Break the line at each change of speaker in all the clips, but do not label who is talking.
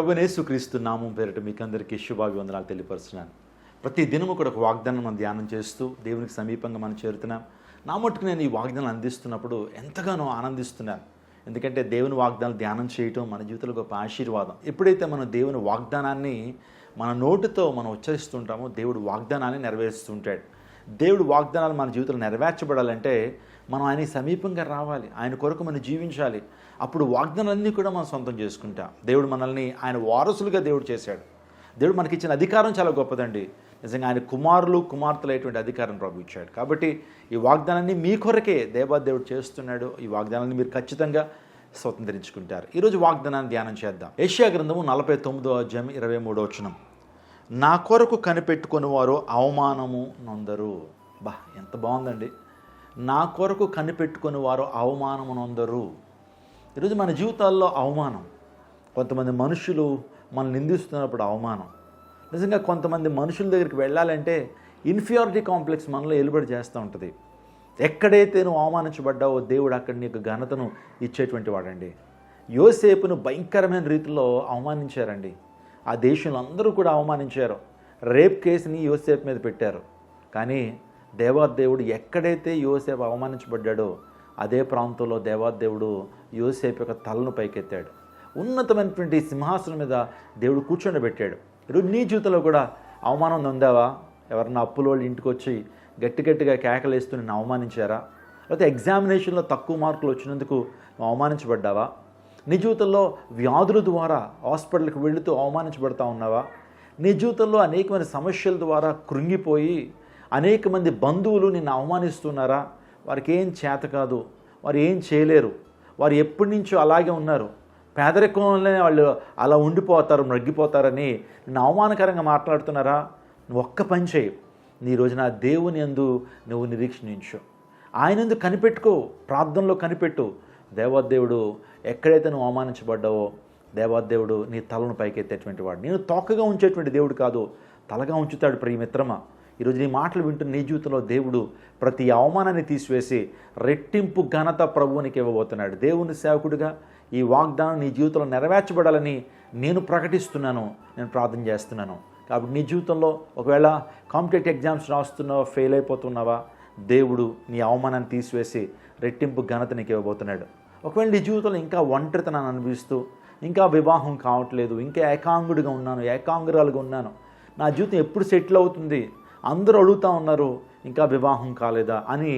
ప్రభువైన యేసుక్రీస్తు నామం పేరిట మీకందరికీ శుభాభివందనాలు తెలియపరుస్తున్నాను. ప్రతి దినము కూడా ఒక వాగ్దానం మనం ధ్యానం చేస్తూ దేవునికి సమీపంగా మనం చేరుతున్నాం. నా మట్టుకు నేను ఈ వాగ్దానం అందిస్తున్నప్పుడు ఎంతగానో ఆనందిస్తున్నాను. ఎందుకంటే దేవుని వాగ్దానాలు ధ్యానం చేయటం మన జీవితంలో గొప్ప ఆశీర్వాదం. ఎప్పుడైతే మనం దేవుని వాగ్దానాన్ని మన నోటితో మనం ఉచ్చరిస్తుంటామో దేవుడు వాగ్దానాన్ని నెరవేరుస్తుంటాడు. దేవుడు వాగ్దానాలు మన జీవితంలో నెరవేర్చబడాలంటే మనం ఆయన సమీపంగా రావాలి, ఆయన కొరకు మనం జీవించాలి. అప్పుడు వాగ్దానాలన్నీ కూడా మనం సొంతం చేసుకుంటాం. దేవుడు మనల్ని ఆయన వారసులుగా దేవుడు చేశాడు. దేవుడు మనకిచ్చిన అధికారం చాలా గొప్పదండి. నిజంగా ఆయన కుమారులు కుమార్తెలైనటువంటి అధికారం ప్రభు ఇచ్చాడు. కాబట్టి ఈ వాగ్దానాన్ని మీ కొరకే దేవాదేవుడు చేస్తున్నాడు. ఈ వాగ్దానాన్ని మీరు ఖచ్చితంగా స్వతంత్రించుకుంటారు. ఈరోజు వాగ్దానాన్ని ధ్యానం చేద్దాం. యెషయా గ్రంథము 49వ అధ్యాయం 23వ వచనం. నా కొరకు కనిపెట్టుకుని వారు అవమానము నొందరు. బా, ఎంత బాగుందండి. నా కొరకు కనిపెట్టుకుని వారు అవమానము నొందరు. ఈరోజు మన జీవితాల్లో అవమానం, కొంతమంది మనుషులు మనల్ని నిందిస్తున్నప్పుడు అవమానం. నిజంగా కొంతమంది మనుషుల దగ్గరికి వెళ్ళాలంటే ఇన్ఫీరియారిటీ కాంప్లెక్స్ మనలో ఎలుబడి చేస్తూ ఉంటుంది. ఎక్కడైతే నువ్వు అవమానించబడ్డావో దేవుడు అక్కడ నీకు ఘనతను ఇచ్చేటువంటి వాడండి. యోసేపును భయంకరమైన రీతిలో అవమానించారండి. ఆ దేశంలో అందరూ కూడా అవమానించారు. రేప్ కేసుని యోసేపు మీద పెట్టారు. కానీ దేవాదేవుడు ఎక్కడైతే యోసేపు అవమానించబడ్డాడో అదే ప్రాంతంలో దేవాదేవుడు యోసేపు యొక్క తలను పైకెత్తాడు. ఉన్నతమైనటువంటి సింహాసనం మీద దేవుడు కూర్చోబెట్టాడు. ఈరోజు నీ జీవితంలో కూడా అవమానం నొందావా? ఎవరన్నా అప్పుల వాళ్ళు ఇంటికి వచ్చి గట్టిగా కేకలేస్తూ నిన్ను అవమానించారా? లేకపోతే ఎగ్జామినేషన్లో తక్కువ మార్కులు వచ్చినందుకు నువ్వు అవమానించబడ్డావా? నీ జీవితంలో వ్యాధుల ద్వారా హాస్పిటల్కి వెళుతూ అవమానించబడతా ఉన్నావా? నీ జీవితంలో అనేకమైన సమస్యల ద్వారా కృంగిపోయి అనేక మంది బంధువులు నిన్ను అవమానిస్తున్నారా? వారికి ఏం చేత కాదు, వారు ఏం చేయలేరు, వారు ఎప్పటి నుంచో అలాగే ఉన్నారు, పేదరికంలోనే వాళ్ళు అలా ఉండిపోతారు, మగ్గిపోతారని నిన్ను అవమానకరంగా మాట్లాడుతున్నారా? నువ్వు ఒక్క పని చేయి. నీ రోజున దేవుని యందు నువ్వు నిరీక్షించు, ఆయన యందు కనిపెట్టుకో, ప్రార్థనలో కనిపెట్టు. దేవాదేవుడు ఎక్కడైతే నువ్వు అవమానించబడ్డావో దేవాదేవుడు నీ తలను పైకెత్తేటువంటి వాడు. నేను తోకగా ఉంచేటువంటి దేవుడు కాదు, తలగా ఉంచుతాడు. ప్రియమిత్రమా, ఈరోజు నీ మాటలు వింటున్న నీ జీవితంలో దేవుడు ప్రతి అవమానాన్ని తీసివేసి రెట్టింపు ఘనత ప్రభువునికి ఇవ్వబోతున్నాడు. దేవుని సేవకుడిగా ఈ వాగ్దానం నీ జీవితంలో నెరవేర్చబడాలని నేను ప్రకటిస్తున్నాను, నేను ప్రార్థన చేస్తున్నాను. కాబట్టి నీ జీవితంలో ఒకవేళ కాంపిటేటివ్ ఎగ్జామ్స్ రాస్తున్నావా, ఫెయిల్ అయిపోతున్నావా, దేవుడు నీ అవమానాన్ని తీసివేసి రెట్టింపు ఘనత నీకు ఇవ్వబోతున్నాడు. ఒకవేళ నీ జీవితంలో ఇంకా ఒంటరితనాన్ని అనిపిస్తూ ఇంకా వివాహం కావట్లేదు, ఇంకా ఏకాంగుడిగా ఉన్నాను, ఏకాంగురాలుగా ఉన్నాను, నా జీవితం ఎప్పుడు సెటిల్ అవుతుంది, అందరూ అడుగుతూ ఉన్నారు ఇంకా వివాహం కాలేదా అని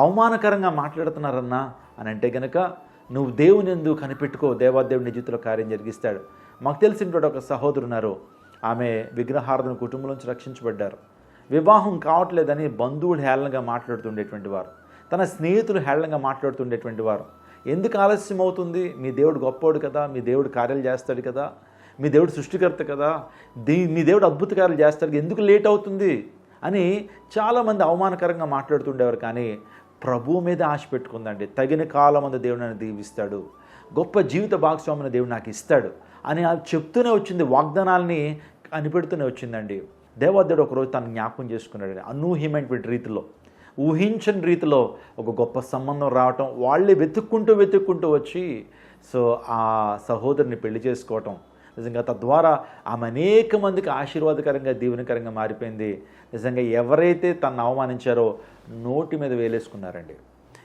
అవమానకరంగా మాట్లాడుతున్నారన్నా అని అంటే కనుక నువ్వు దేవుని యందు కనిపెట్టుకో. దేవాదేవుడి నీ జీవితంలో కార్యం జరిగిస్తాడు. మాకు తెలిసినటువంటి ఒక సహోదరు ఉన్నారు. ఆమె విగ్రహారాధన కుటుంబం నుంచి రక్షించబడ్డారు. వివాహం కావట్లేదని బంధువులు హేళనగా మాట్లాడుతుండేటువంటి వారు, తన స్నేహితులు హేళనగా మాట్లాడుతుండేటువంటి వారు. ఎందుకు ఆలస్యం అవుతుంది? మీ దేవుడు గొప్పోడు కదా, మీ దేవుడు కార్యాలు చేస్తాడు కదా, మీ దేవుడు సృష్టికర్త కదా, మీ దేవుడు అద్భుత కార్యాలు చేస్తాడు, ఎందుకు లేట్ అవుతుంది అని చాలామంది అవమానకరంగా మాట్లాడుతుండేవారు. కానీ ప్రభువు మీద ఆశ పెట్టుకుందండి. తగిన కాలం అందు దేవుడు నన్ను దీవిస్తాడు, గొప్ప జీవిత భాగస్వామిని దేవుడు నాకు ఇస్తాడు అని చెప్తూనే వచ్చింది. వాగ్దానాల్ని కనిపెడుతూనే వచ్చిందండి. దేవాదేవుడు ఒకరోజు తను జ్ఞాపకం చేసుకున్నాడు. అనూహ్యమైనటువంటి రీతిలో, ఊహించని రీతిలో ఒక గొప్ప సంబంధం రావటం, వాళ్ళే వెతుక్కుంటూ వచ్చి ఆ సహోదరుని పెళ్లి చేసుకోవటం, నిజంగా తద్వారా ఆమె అనేక మందికి ఆశీర్వాదకరంగా దీవెనకరంగా మారిపోయింది. నిజంగా ఎవరైతే తనను అవమానించారో నోటి మీద వేలేసుకున్నారండి.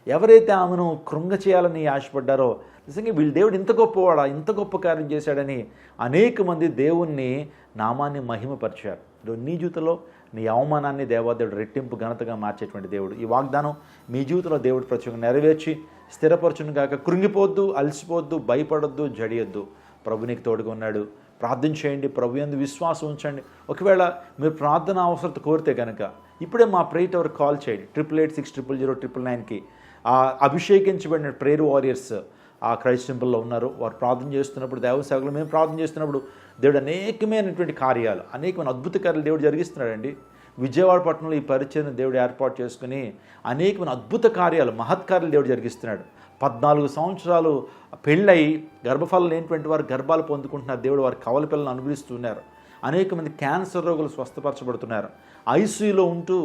ఎవరైతే ఆమెను కృంగ చేయాలని ఆశపడ్డారో నిజంగా వీళ్ళ దేవుడు ఇంత గొప్పవాడా, ఇంత గొప్ప కార్యం చేశాడని అనేక మంది దేవుణ్ణి నామాన్ని మహిమపరిచారు. నీ జీవితంలో నీ అవమానాన్ని దేవాదేవుడు రెట్టింపు ఘనతగా మార్చేటువంటి దేవుడు. ఈ వాగ్దానం మీ జీవితంలో దేవుడు ప్రత్యేకంగా నెరవేర్చి స్థిరపరచును గాక. కృంగిపోవద్దు, అలసిపోవద్దు, భయపడొద్దు, జడియొద్దు. ప్రభు నీకు తోడుగా ఉన్నాడు. ప్రార్థన చేయండి, ప్రభు యందు విశ్వాసం ఉంచండి. ఒకవేళ మీరు ప్రార్థన అవసరత కోరితే కనుక ఇప్పుడే మా ప్రేయర్ టవర్ కాల్ చేయండి. 8886000999కి అభిషేకించబడిన ప్రేయర్ వారియర్స్ ఆ క్రైస్ట్ టెంపుల్లో ఉన్నారు. వారు ప్రార్థన చేస్తున్నప్పుడు, దేవ సేవకులు మేము ప్రార్థన చేస్తున్నప్పుడు దేవుడు అనేకమైనటువంటి కార్యాలు, అనేకమైన అద్భుత కార్యాలు దేవుడు జరిగిస్తున్నాడండి. విజయవాడ పట్టణంలో ఈ పరిచయం దేవుడు ఏర్పాటు చేసుకుని అనేకమైన అద్భుత కార్యాలు, మహత్కార్యాలు దేవుడు జరిగిస్తున్నాడు. 14 సంవత్సరాలు పెళ్ళై గర్భఫలం లేనిటువంటి వారు గర్భాలు పొందుకుంటున్నారు. దేవుడు వారి కవల పిల్లలను అనుభవిస్తున్నారు. అనేక మంది క్యాన్సర్ రోగులు స్వస్థపరచబడుతున్నారు. ఐసీయూలో ఉంటూ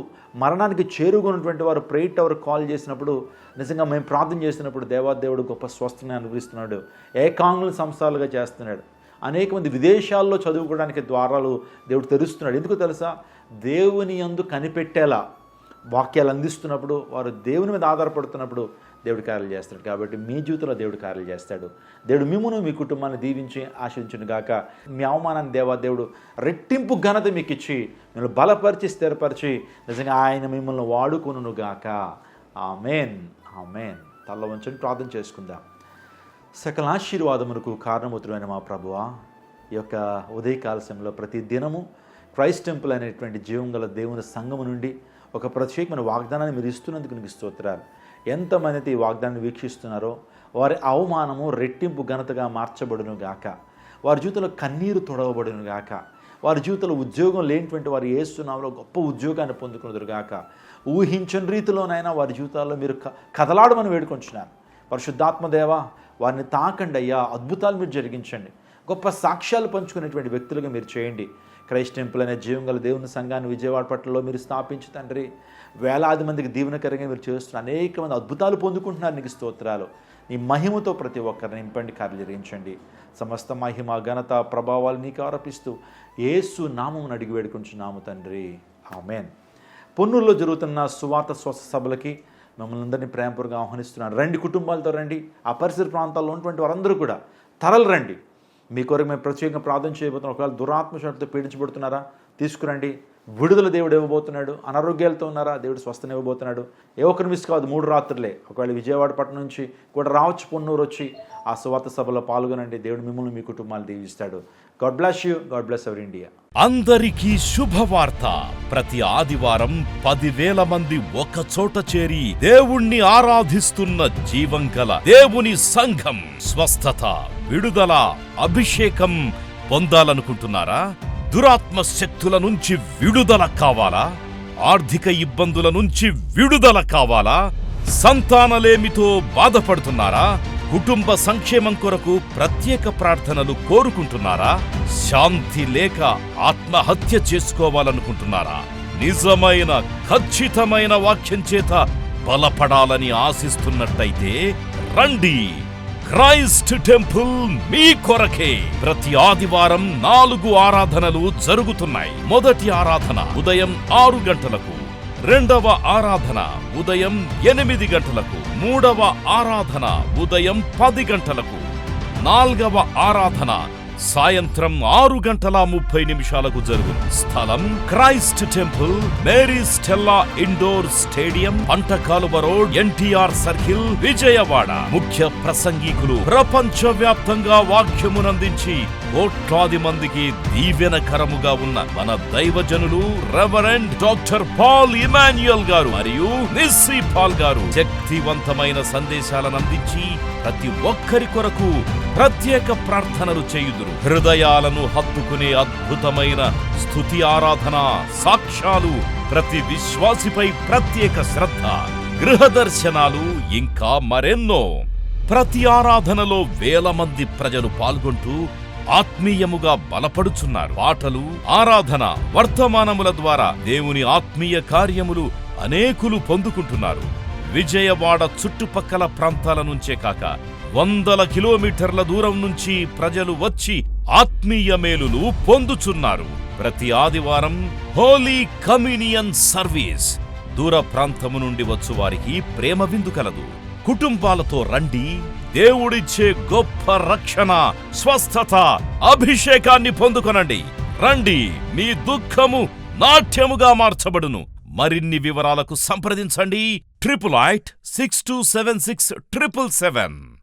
మరణానికి చేరుకున్నటువంటి వారు ప్రేయర్ టవర్ కాల్ చేసినప్పుడు, నిజంగా మేము ప్రార్థన చేసినప్పుడు దేవాదేవుడు గొప్ప స్వస్థని అనుభవిస్తున్నాడు. ఏకాంగుల సంస్థలుగా చేస్తున్నాడు. అనేక మంది విదేశాల్లో చదువుకోవడానికి ద్వారాలు దేవుడు తెరుస్తున్నాడు. ఎందుకు తెలుసా? దేవుని యందు కనిపెట్టేలా వాక్యాలు అందిస్తున్నప్పుడు, వారు దేవుని మీద ఆధారపడుతున్నప్పుడు దేవుడు కార్యాలు చేస్తాడు. కాబట్టి మీ జీవితంలో దేవుడు కార్యాలు చేస్తాడు. దేవుడు మిమ్మును మీ కుటుంబాన్ని దీవించి ఆశించును గాక. మీ అవమానాన్ని దేవుడు రెట్టింపు ఘనత మీకు ఇచ్చి మిమ్మల్ని బలపరిచి స్థిరపరిచి నిజంగా ఆయన మిమ్మల్ని వాడుకొనును గాక. ఆమేన్, ఆమేన్. తల్ల వంచని ప్రార్థన చేసుకుందాం. సకల ఆశీర్వాదమునకు కారణమవుతున్న మా ప్రభువా, ఈ యొక్క ఉదయకాల సమయంలో ప్రతి దినము క్రైస్ట్ టెంపుల్ అనేటువంటి జీవం గల దేవుని సంఘము నుండి ఒక ప్రత్యేకమైన వాగ్దానాన్ని మీరు ఇస్తున్నందుకు నీకు స్తోత్రాలు. ఎంతమంది ఈ వాగ్దానాన్ని వీక్షిస్తున్నారో వారి అవమానము రెట్టింపు ఘనతగా మార్చబడును గాక. వారి జీవితంలో కన్నీరు తొడవబడును గాక. వారి జీవితంలో ఉద్యోగం లేనిటువంటి వారు యేసు నామములో గొప్ప ఉద్యోగాన్ని పొందుకున్నారు గాక. ఊహించని రీతిలోనైనా వారి జీవితాల్లో మీరు కదలాడమని వేడుకొంచున్నాను. పరిశుద్ధాత్మ దేవా, వారిని తాకండి అయ్యా, అద్భుతాలు మీరు జరిగించండి. గొప్ప సాక్ష్యాలు పంచుకునేటువంటి వ్యక్తులుగా మీరు చేయండి. క్రైస్ట్ టెంపుల్ అనే జీవం గల దేవుని సంఘాన్ని విజయవాడ పట్టణంలో మీరు స్థాపించి తండ్రి, వేలాది మందికి దీవెనకరంగా మీరు చేస్తున్న అనేక మంది అద్భుతాలు పొందుకుంటున్నారు. నీకు స్తోత్రాలు. నీ మహిమతో ప్రతి ఒక్కరిని నింపండి, కార్యాలు జరిగించండి. సమస్త మహిమ ఘనత ప్రభావాలు నీకు ఆరోపిస్తూ యేసు నామమును అడిగి వేడుకుంటున్నాము తండ్రి. ఆమేన్. పొన్నూరులో జరుగుతున్న సువార్త స్వస్థ సభలకి మిమ్మల్ని అందరినీ ప్రేమపూర్వకంగా ఆహ్వానిస్తున్నాను. రండి, కుటుంబాలతో రండి. ఆ పరిసర ప్రాంతాల్లో ఉన్నటువంటి వారందరూ కూడా తరలి రండి. మీ కొరకు మేము ప్రత్యేకంగా ప్రార్థన చేయబోతున్నాం. ఒకవేళ దురాత్మశక్తితో పీడించబడుతున్నారా, తీసుకురండి. విడుదల దేవుడు ఇవ్వబోతున్నాడు. అనారోగ్యాలతో ఉన్నారా, దేవుడు స్వస్థని ఇవ్వబోతున్నాడు. ఏ ఒక్కరు మిస్ కాదు, 3 రాత్రులే. ఒకవేళ విజయవాడ పట్టణం నుంచి కూడా రావచ్చు, పొన్నూరు వచ్చి ఆ సువార్త సభలో పాల్గొనండి. దేవుడు మిమ్మల్ని మీ కుటుంబాలు దీవిస్తాడు. God bless you. God bless our India.
అందరికీ శుభవార్త. ప్రతి ఆదివారం 10,000 మంది ఒక చోట చేరి దేవుణ్ణి ఆరాధిస్తున్న జీవం గల దేవుని సంఘం. స్వస్థత, విడుదల, అభిషేకం పొందాలనుకుంటున్నారా? దురాత్మ శక్తుల నుంచి విడుదల కావాలా? ఆర్థిక ఇబ్బందుల నుంచి విడుదల కావాలా? సంతానలేమితో బాధపడుతున్నారా? కుటుంబ సంక్షేమం కొరకు ప్రత్యేక ప్రార్థనలు కోరుకుంటున్నారా? శాంతి లేక ఆత్మహత్య చేసుకోవాలనుకుంటున్నారా? నిజమైన ఖచ్చితమైన వాక్యం చేత బలపడాలని ఆశిస్తున్నట్టయితే రండి. క్రైస్ట్ టెంపుల్ మీ కొరకే. ప్రతి ఆదివారం 4 ఆరాధనలు జరుగుతున్నాయి. మొదటి ఆరాధన ఉదయం 6 గంటలకు, రెండవ ఆరాధన ఉదయం 8 గంటలకు, మూడవ ఆరాధన ఉదయం 10 గంటలకు, 4వ ఆరాధన సాయంత్రం 6:30 జరుగును. స్థలం Christ temple, Mary Stella indoor stadium, Pantakaluva road, NTR circle, Vijayawada. ముఖ్య ప్రసంగికులు ప్రపంచ వ్యాప్తంగా వాక్యమునందించి కోట్లాది మందికి దీవెనకరముగా ఉన్న మన దైవజనులు రెవరెండ్ డాక్టర్ పాల్ ఇమాన్యుయల్ గారు మరియు నిస్సీ పాల్ గారు శక్తివంతమైన సందేశాలను అందించి ప్రతి ఒక్కరి కొరకు ప్రత్యేక ప్రార్థనలు చేయుదురు. హృదయాలను హత్తుకునే అద్భుతమైన స్తుతి ఆరాధన సాక్ష్యాలు, ప్రతి విశ్వాసిపై ప్రత్యేక శ్రద్ధ, గృహ దర్శనాలు, ఇంకా మరెన్నో. ప్రతి ఆరాధనలో 1000 మంది ప్రజలు పాల్గొంటూ ఆత్మీయముగా బలపడుచున్నారు. పాటలు, ఆరాధన, వర్తమానముల ద్వారా దేవుని ఆత్మీయ కార్యములు అనేకులు పొందుకుంటున్నారు. విజయవాడ చుట్టుపక్కల ప్రాంతాల నుంచే కాక 100 కిలోమీటర్ల దూరం నుంచి ప్రజలు వచ్చి ఆత్మీయ మేలులు పొందుచున్నారు. ప్రతి ఆదివారం హోలీ కమ్యూనియన్ సర్వీస్. దూర ప్రాంతము నుండి వచ్చు వారికి ప్రేమ విందు కలదు. కుటుంబాలతో రండి. దేవుడిచ్చే గొప్ప రక్షణ, స్వస్థత, అభిషేకాన్ని పొందుకొనండి. రండి, మీ దుఃఖము నాట్యముగా మార్చబడును. మరిన్ని వివరాలకు సంప్రదించండి 88 6276 777.